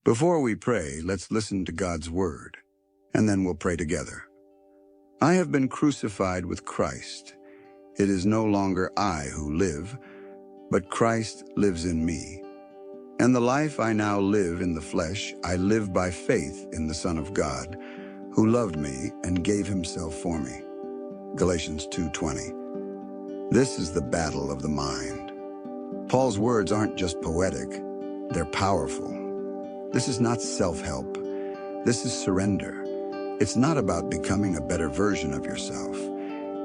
Before we pray, let's listen to God's word, and then we'll pray together. I have been crucified with Christ. It is no longer I who live, but Christ lives in me. And the life I now live in the flesh, I live by faith in the Son of God, who loved me and gave himself for me. Galatians 2:20. This is the battle of the mind. Paul's words aren't just poetic, they're powerful. This is not self-help. This is surrender. It's not about becoming a better version of yourself.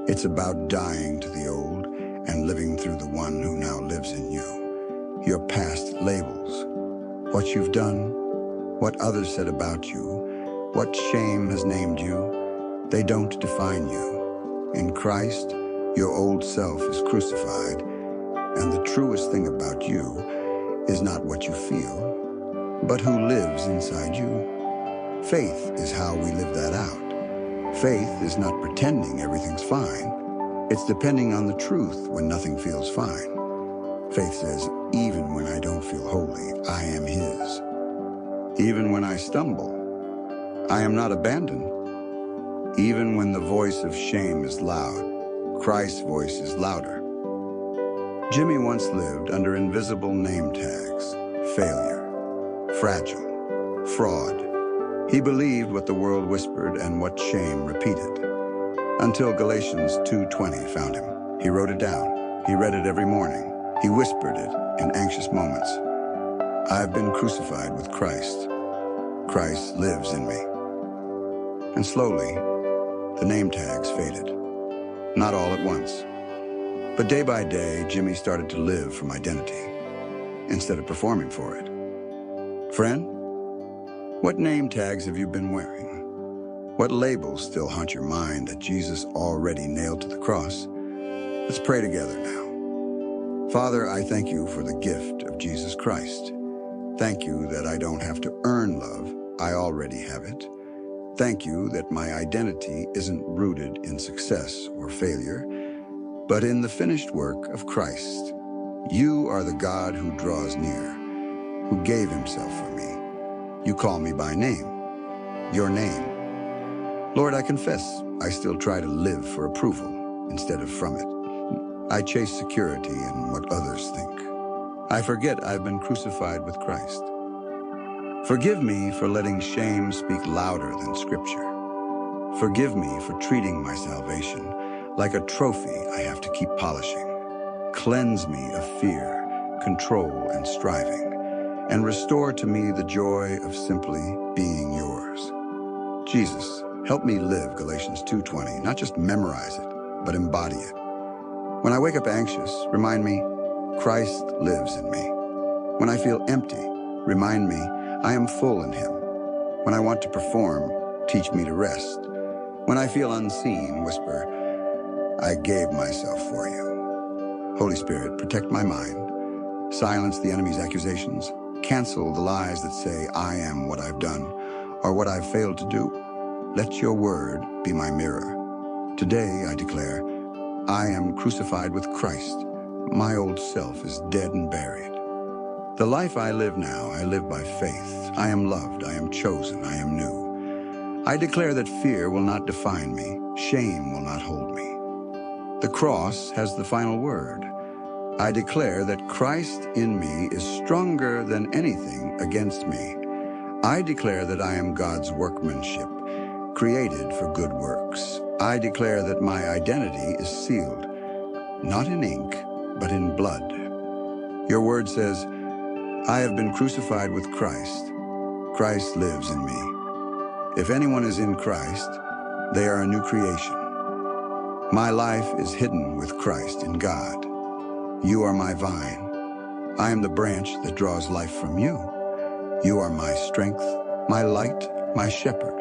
It's about dying to the old and living through the one who now lives in you. Your past labels, what you've done, what others said about you, what shame has named you, they don't define you. In Christ, your old self is crucified, and the truest thing about you is not what you feel, but who lives inside you. Faith is how we live that out. Faith is not pretending everything's fine. It's depending on the truth when nothing feels fine. Faith says, even when I don't feel holy, I am his. Even when I stumble, I am not abandoned. Even when the voice of shame is loud, Christ's voice is louder. Jimmy once lived under invisible name tags: failure, fragile, fraud. He believed what the world whispered and what shame repeated. Until Galatians 2:20 found him. He wrote it down. He read it every morning. He whispered it in anxious moments. I've been crucified with Christ. Christ lives in me. And slowly, the name tags faded. Not all at once. But day by day, Jimmy started to live from identity instead of performing for it. Friend, what name tags have you been wearing? What labels still haunt your mind that Jesus already nailed to the cross? Let's pray together now. Father, I thank you for the gift of Jesus Christ. Thank you that I don't have to earn love. I already have it. Thank you that my identity isn't rooted in success or failure, but in the finished work of Christ. You are the God who draws near, who gave himself for me. You call me by name, your name. Lord, I confess I still try to live for approval instead of from it. I chase security in what others think. I forget I've been crucified with Christ. Forgive me for letting shame speak louder than Scripture. Forgive me for treating my salvation like a trophy I have to keep polishing. Cleanse me of fear, control, and striving, and restore to me the joy of simply being yours. Jesus, help me live Galatians 2:20, not just memorize it, but embody it. When I wake up anxious, remind me, Christ lives in me. When I feel empty, remind me, I am full in him. When I want to perform, teach me to rest. When I feel unseen, whisper, I gave myself for you. Holy Spirit, protect my mind. Silence the enemy's accusations. Cancel the lies that say I am what I've done or what I've failed to do. Let your word be my mirror. Today, I declare, I am crucified with Christ. My old self is dead and buried. The life I live now, I live by faith. I am loved, I am chosen, I am new. I declare that fear will not define me. Shame will not hold me. The cross has the final word. I declare that Christ in me is stronger than anything against me. I declare that I am God's workmanship, created for good works. I declare that my identity is sealed, not in ink, but in blood. Your word says, I have been crucified with Christ. Christ lives in me. If anyone is in Christ, they are a new creation. My life is hidden with Christ in God. You are my vine. I am the branch that draws life from you. You are my strength, my light, my shepherd.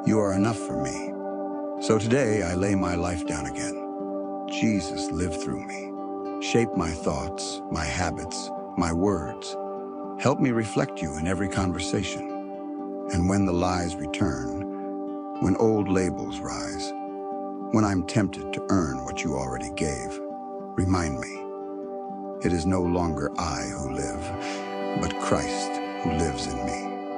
You are enough for me. So today I lay my life down again. Jesus, live through me. Shape my thoughts, my habits, my words. Help me reflect you in every conversation. And when the lies return, when old labels rise, when I'm tempted to earn what you already gave, remind me, it is no longer I who live, but Christ who lives in me.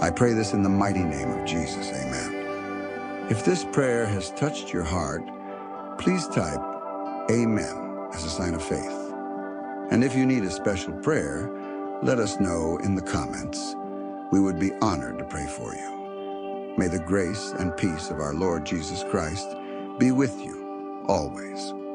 I pray this in the mighty name of Jesus. Amen. If this prayer has touched your heart, please type Amen as a sign of faith. And if you need a special prayer, let us know in the comments. We would be honored to pray for you. May the grace and peace of our Lord Jesus Christ be with you always.